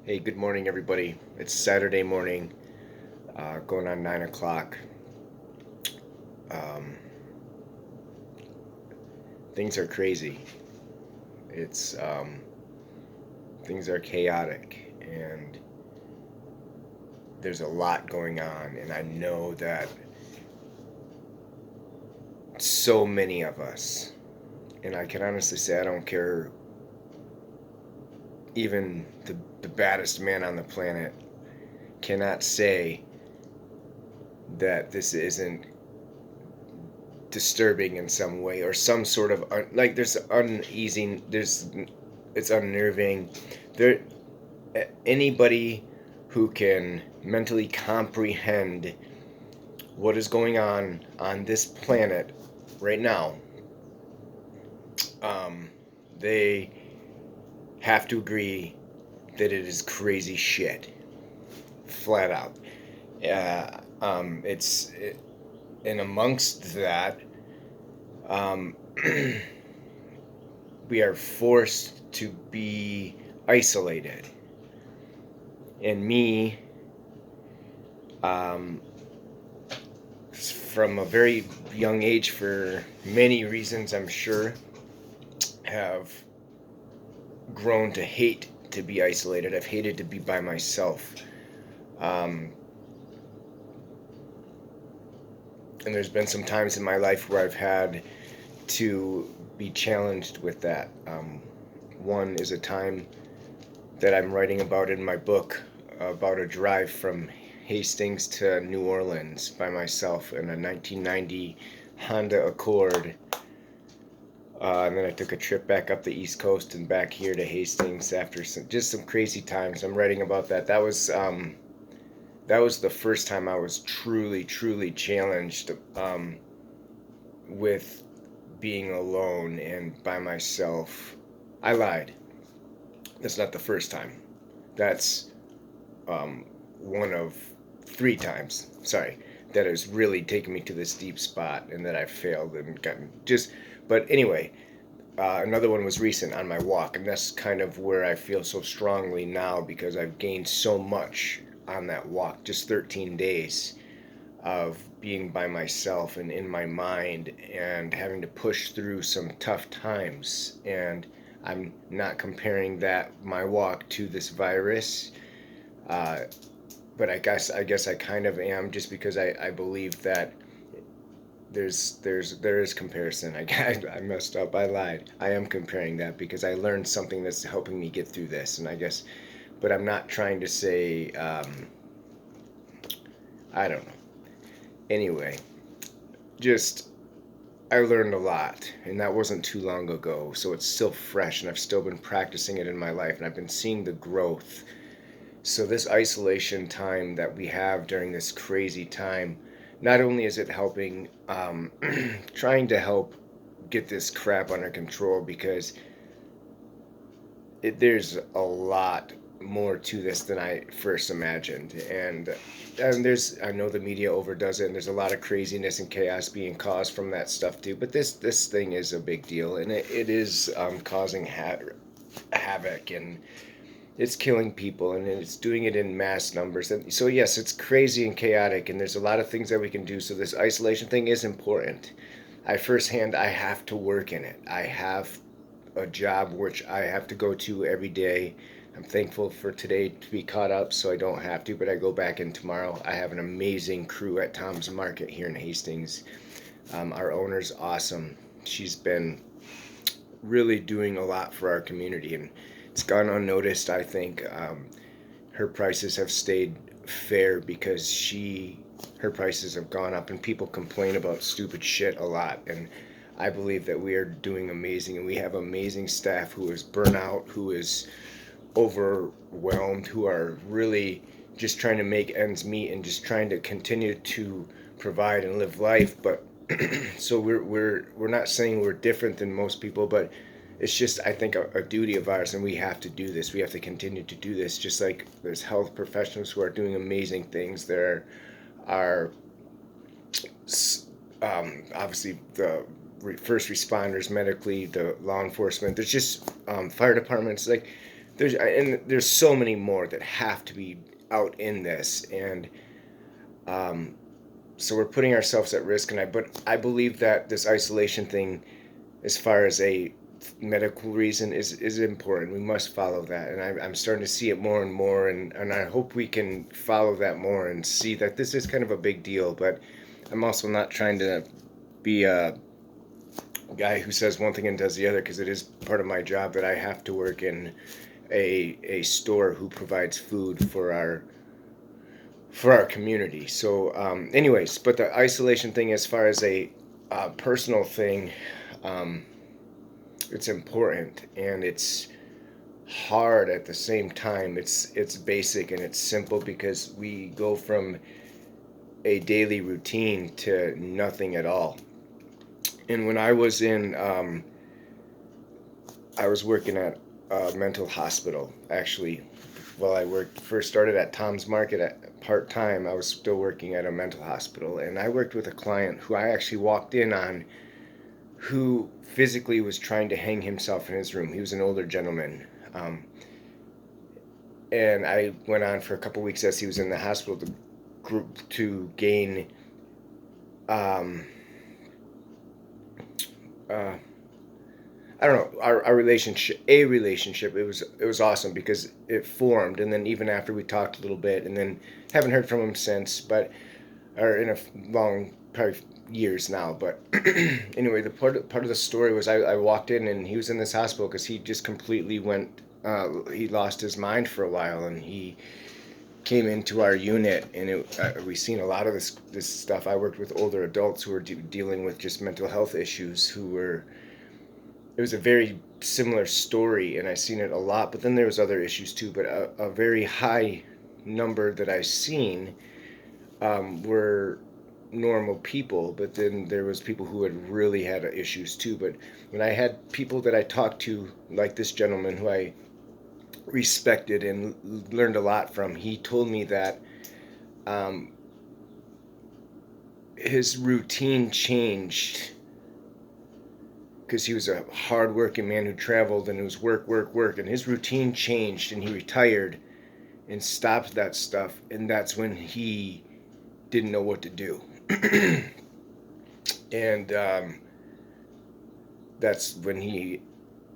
Hey, good morning, everybody. It's Saturday morning, going on 9 o'clock. Um, things are crazy. It's Things are chaotic, and there's a lot going on. And I know that so many of us, and I can honestly say I don't care, even the baddest man on the planet cannot say that this isn't disturbing in some way or some sort of like there's uneasy, there's it's unnerving. There, anybody who can mentally comprehend what is going on this planet right now, um, they have to agree that it is crazy shit, flat out. And amongst that, um, we are forced to be isolated. And me, um, from a very young age, for many reasons, I'm sure, have grown to hate to be isolated. I've hated to be by myself. Um, and there's been some times in my life where I've had to be challenged with that. One is a time that I'm writing about in my book about a drive from Hastings to New Orleans by myself in a 1990 Honda Accord. And then I took a trip back up the East Coast and back here to Hastings after just some crazy times. I'm writing about that. That was the first time I was truly, truly challenged with being alone and by myself. I lied. That's not the first time. That's one of three times. Sorry, that has really taken me to this deep spot, and that I've failed and gotten just. But anyway, another one was recent on my walk, and that's kind of where I feel so strongly now because I've gained so much on that walk. Just 13 days of being by myself and in my mind and having to push through some tough times. And I'm not comparing that my walk to this virus, uh, but I guess I kind of am, just because I believe that there is comparison. I messed up. I lied. I am comparing that because I learned something that's helping me get through this, and I guess, but I'm not trying to say I don't know. Anyway, just I learned a lot, and that wasn't too long ago, so it's still fresh, and I've still been practicing it in my life, and I've been seeing the growth. So this isolation time that we have during this crazy time, not only is it helping, trying to help get this crap under control, because there's a lot more to this than I first imagined, and there's I know the media overdoes it, and there's a lot of craziness and chaos being caused from that stuff too. But this thing is a big deal, and it is causing havoc, and it's killing people, and it's doing it in mass numbers. And so yes, it's crazy and chaotic, and there's a lot of things that we can do. So this isolation thing is important. I have to work in it. I have a job which I have to go to every day. I'm thankful for today to be caught up so I don't have to, but I go back in tomorrow. I have an amazing crew at Tom's Market here in Hastings. Our owner's awesome. She's been really doing a lot for our community, and it's gone unnoticed, I think. Her prices have stayed fair because her prices have gone up, and people complain about stupid shit a lot, and I believe that we are doing amazing, and we have amazing staff who is burnout, who is overwhelmed, who are really just trying to make ends meet and just trying to continue to provide and live life. But so we're not saying we're different than most people, but it's just, I think, a duty of ours, and we have to do this. We have to continue to do this. Just like there's health professionals who are doing amazing things. There are obviously the first responders, medically, the law enforcement. There's just fire departments. Like there's so many more that have to be out in this, and um, so we're putting ourselves at risk. But I believe that this isolation thing, as far as a medical reason, is important. We must follow that, and I'm starting to see it more and more, and I hope we can follow that more and see that this is kind of a big deal. But I'm also not trying to be a guy who says one thing and does the other, because it is part of my job that I have to work in a store who provides food for our community. So, anyways, but the isolation thing, as far as a personal thing, um, it's important, and it's hard at the same time. It's basic and it's simple, because we go from a daily routine to nothing at all. And when I was working at a mental hospital, actually. Well, I worked first started at Tom's Market at part time. I was still working at a mental hospital, and I worked with a client who I actually walked in on, who physically was trying to hang himself in his room. He was an older gentleman, and I went on for a couple weeks as he was in the hospital to group to gain. Um, uh, I don't know, our relationship, it was awesome, because it formed, and then even after we talked a little bit, and then haven't heard from him since, but or in a long, probably years now. But anyway, the part of the story was, I walked in and he was in this hospital because he just completely went. He lost his mind for a while, and he came into our unit, and we seen a lot of this stuff. I worked with older adults who were dealing with just mental health issues, who were. It was a very similar story, and I seen it a lot. But then there was other issues too. But a very high number that I seen were normal people, but then there was people who had really had issues too. But when I had people that I talked to, like this gentleman who I respected and learned a lot from, he told me that um, his routine changed, because he was a hard-working man who traveled, and it was work, work, work, and his routine changed, and he retired and stopped that stuff, and that's when he didn't know what to do. And that's when he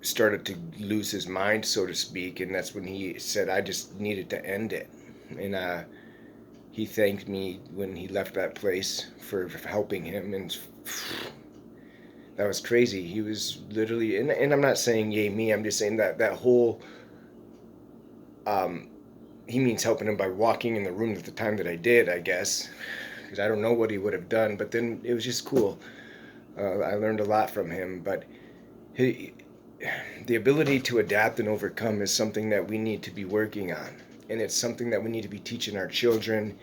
started to lose his mind, so to speak, and that's when he said, I just needed to end it. And he thanked me when he left that place for helping him, and that was crazy. He was literally, and I'm not saying yay me, I'm just saying that whole, um, he means helping him by walking in the room at the time that I did, I guess, because I don't know what he would have done, but then it was just cool. I learned a lot from him, but he, the ability to adapt and overcome is something that we need to be working on, and it's something that we need to be teaching our children,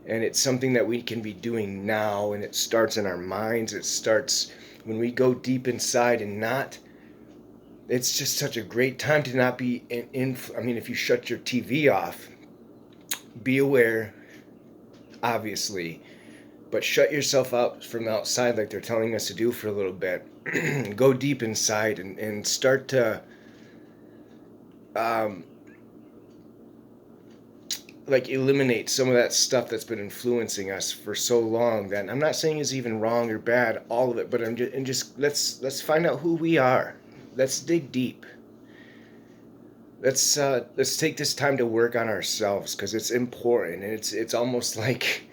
and it's something that we can be doing now, and it starts in our minds. It starts when we go deep inside, and not, it's just such a great time to not be I mean, if you shut your TV off, be aware, obviously, but shut yourself out from the outside like they're telling us to do for a little bit. Go deep inside, and start to um, like eliminate some of that stuff that's been influencing us for so long, that I'm not saying is even wrong or bad, all of it, but just let's find out who we are. Let's dig deep. Let's take this time to work on ourselves, because it's important, and it's almost like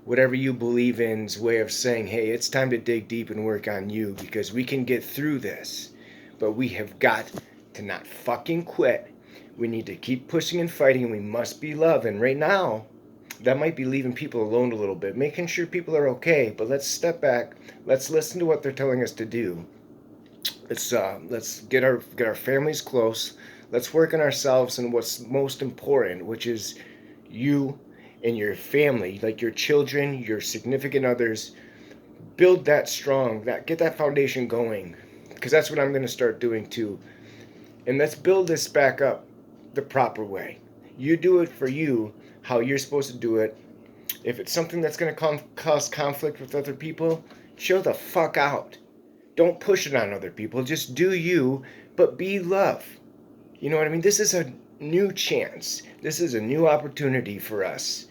whatever you believe in's way of saying, hey, it's time to dig deep and work on you, because we can get through this, but we have got to not fucking quit. We need to keep pushing and fighting, and we must be love. And right now, that might be leaving people alone a little bit, making sure people are okay, but let's step back. Let's listen to what they're telling us to do. Let's get our families close. Let's work on ourselves and what's most important, which is you and your family, like your children, your significant others. Build that strong, get that foundation going, because that's what I'm going to start doing too. And let's build this back up the proper way. You do it for you, how you're supposed to do it. If it's something that's going to cause conflict with other people, chill the fuck out. Don't push it on other people. Just do you, but be love. You know what I mean? This is a new chance. This is a new opportunity for us.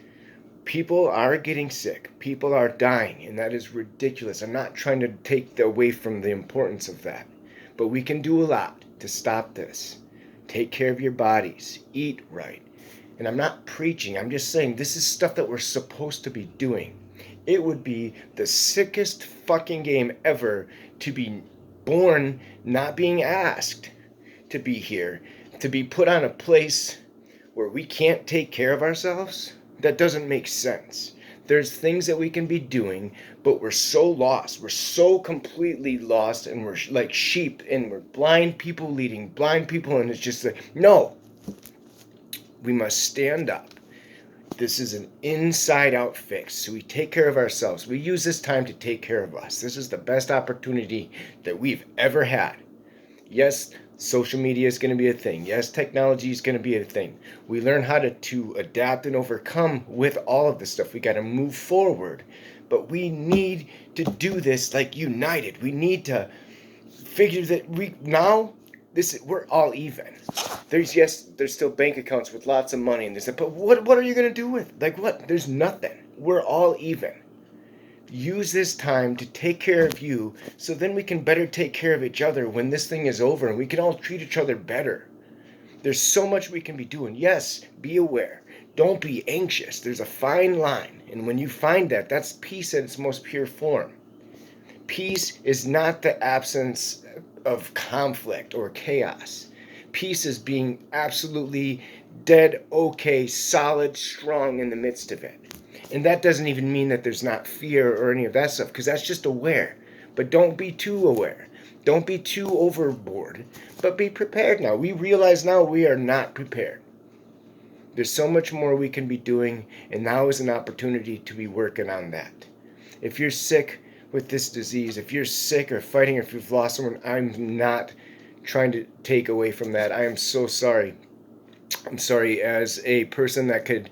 People are getting sick. People are dying, and that is ridiculous. I'm not trying to take away from the importance of that, but we can do a lot to stop this. Take care of your bodies, eat right. And I'm not preaching, I'm just saying this is stuff that we're supposed to be doing. It would be the sickest fucking game ever to be born not being asked to be here, to be put on a place where we can't take care of ourselves. That doesn't make sense. There's things that we can be doing, but we're so lost. We're so completely lost, and we're like sheep, and we're blind people leading blind people, and it's just like, no, we must stand up. This is an inside out fix. So we take care of ourselves. We use this time to take care of us. This is the best opportunity that we've ever had. Yes, social media is going to be a thing. Yes, technology is going to be a thing. We learn how to adapt and overcome with all of this stuff. We got to move forward. But we need to do this like united. We need to figure that we're all even. There's still bank accounts with lots of money and this, but what are you gonna do with, like, what? There's nothing. We're all even. Use this time to take care of you, so then we can better take care of each other when this thing is over, and we can all treat each other better. There's so much we can be doing. Yes, be aware. Don't be anxious. There's a fine line, and when you find that, that's peace at its most pure form. Peace is not the absence of conflict or chaos. Peace is being absolutely dead, okay, solid, strong in the midst of it. And that doesn't even mean that there's not fear or any of that stuff, because that's just aware. But don't be too aware. Don't be too overboard. But be prepared now. We realize now we are not prepared. There's so much more we can be doing, and now is an opportunity to be working on that. If you're sick with this disease, if you're sick or fighting, or if you've lost someone, I'm not trying to take away from that. I am so sorry. I'm sorry as a person that could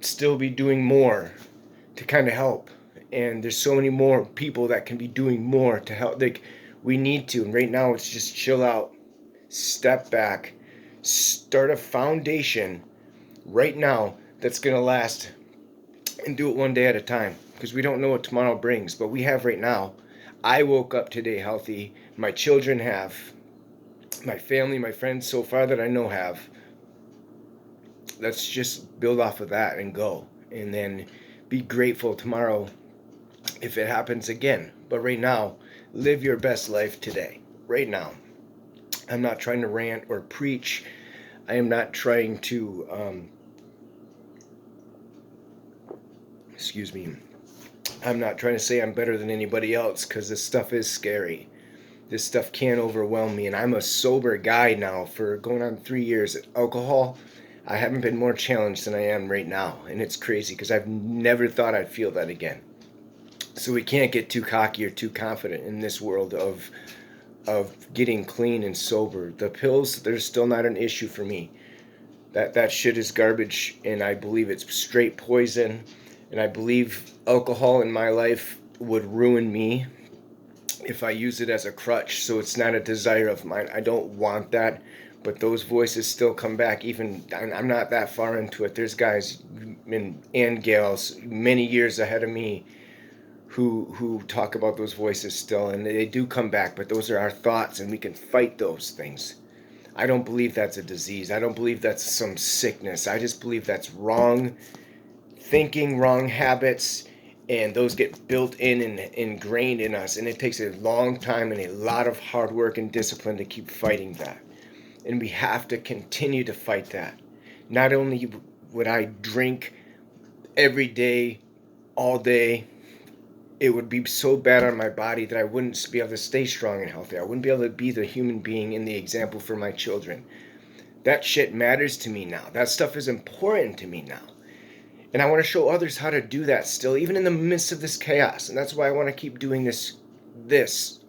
still be doing more to kind of help. And there's so many more people that can be doing more to help. Like, we need to. And right now, it's just chill out, step back, start a foundation right now that's going to last, and do it one day at a time, because we don't know what tomorrow brings, but we have right now. I woke up today healthy. My children have. My family, my friends so far that I know have. Let's just build off of that and go. And then be grateful tomorrow if it happens again. But right now, live your best life today. Right now. I'm not trying to rant or preach. I am not trying to, excuse me, I'm not trying to say I'm better than anybody else, because this stuff is scary. This stuff can overwhelm me, and I'm a sober guy now for going on 3 years. Alcohol, I haven't been more challenged than I am right now, and it's crazy because I've never thought I'd feel that again. So we can't get too cocky or too confident in this world of getting clean and sober. The pills, they're still not an issue for me. That shit is garbage, and I believe it's straight poison, and I believe alcohol in my life would ruin me if I use it as a crutch. So it's not a desire of mine. I don't want that, but those voices still come back. Even I'm not that far into it. There's guys and gals many years ahead of me who talk about those voices still, and they do come back, but those are our thoughts, and we can fight those things. I don't believe that's a disease. I don't believe that's some sickness. I just believe that's wrong thinking, wrong habits, and those get built in and ingrained in us, and it takes a long time and a lot of hard work and discipline to keep fighting that. And we have to continue to fight that. Not only would I drink every day, all day, it would be so bad on my body that I wouldn't be able to stay strong and healthy. I wouldn't be able to be the human being and the example for my children. That shit matters to me now. That stuff is important to me now. And I want to show others how to do that still, even in the midst of this chaos. And that's why I want to keep doing this.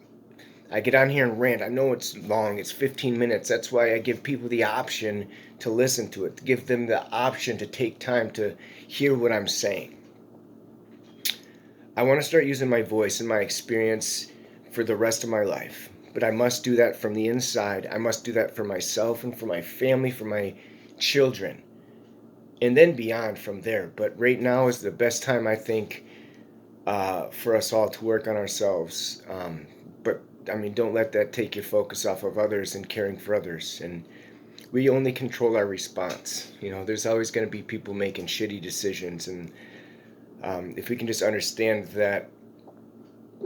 I get on here and rant. I know it's long. It's 15 minutes. That's why I give people the option to listen to it, to give them the option to take time to hear what I'm saying. I want to start using my voice and my experience for the rest of my life. but I must do that from the inside. I must do that for myself and for my family, for my children, and then beyond from there. But right now is the best time, I think, for us all to work on ourselves. But I mean, don't let that take your focus off of others and caring for others. And we only control our response. There's always going to be people making shitty decisions, and if we can just understand that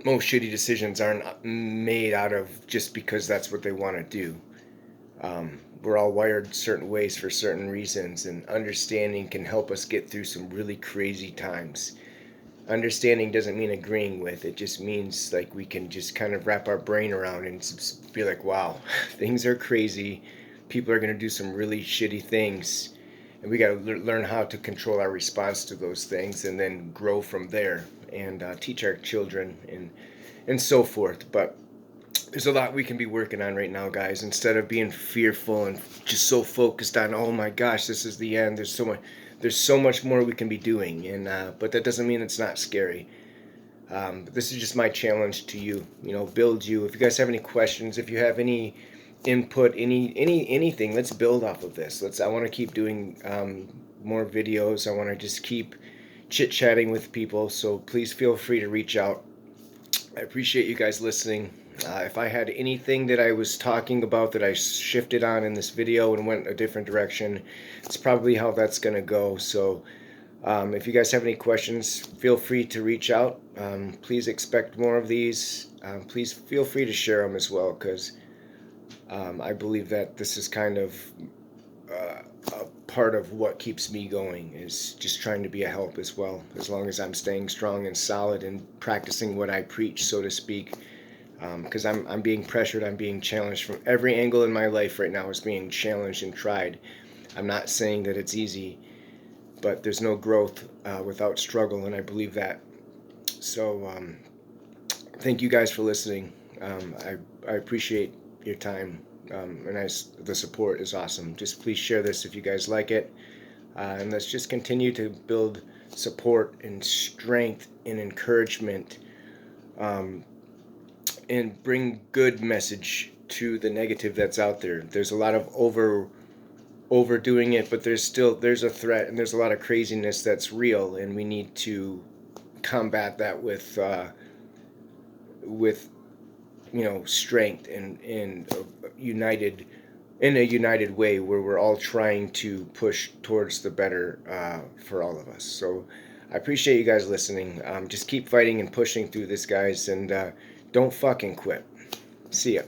most shitty decisions aren't made out of just because that's what they want to do. We're all wired certain ways for certain reasons, and understanding can help us get through some really crazy times. Understanding doesn't mean agreeing with, it just means like we can just kind of wrap our brain around and be like, wow, things are crazy. People are going to do some really shitty things, and we got to learn how to control our response to those things and then grow from there, and teach our children and so forth. But there's a lot we can be working on right now, guys. Instead of being fearful and just so focused on, oh my gosh, this is the end. There's so much more we can be doing, and but that doesn't mean it's not scary. But this is just my challenge to you. Build you. If you guys have any questions, if you have any input, anything, let's build off of this. I want to keep doing more videos. I want to just keep chit chatting with people. So please feel free to reach out. I appreciate you guys listening. If I had anything that I was talking about that I shifted on in this video and went a different direction, it's probably how that's going to go. So if you guys have any questions, feel free to reach out. Please expect more of these. Please feel free to share them as well, because I believe that this is kind of a part of what keeps me going, is just trying to be a help as well, as long as I'm staying strong and solid and practicing what I preach, so to speak. Because I'm being pressured, I'm being challenged from every angle in my life right now, is being challenged and tried. I'm not saying that it's easy, but there's no growth without struggle, and I believe that. So thank you guys for listening. I appreciate your time, and the support is awesome. Just please share this if you guys like it, and let's just continue to build support and strength and encouragement, and bring good message to the negative that's out there. There's a lot of overdoing it, but there's a threat, and there's a lot of craziness that's real, and we need to combat that with strength, and united in a united way, where we're all trying to push towards the better, for all of us. So I appreciate you guys listening. Just keep fighting and pushing through this, guys, and don't fucking quit. See ya.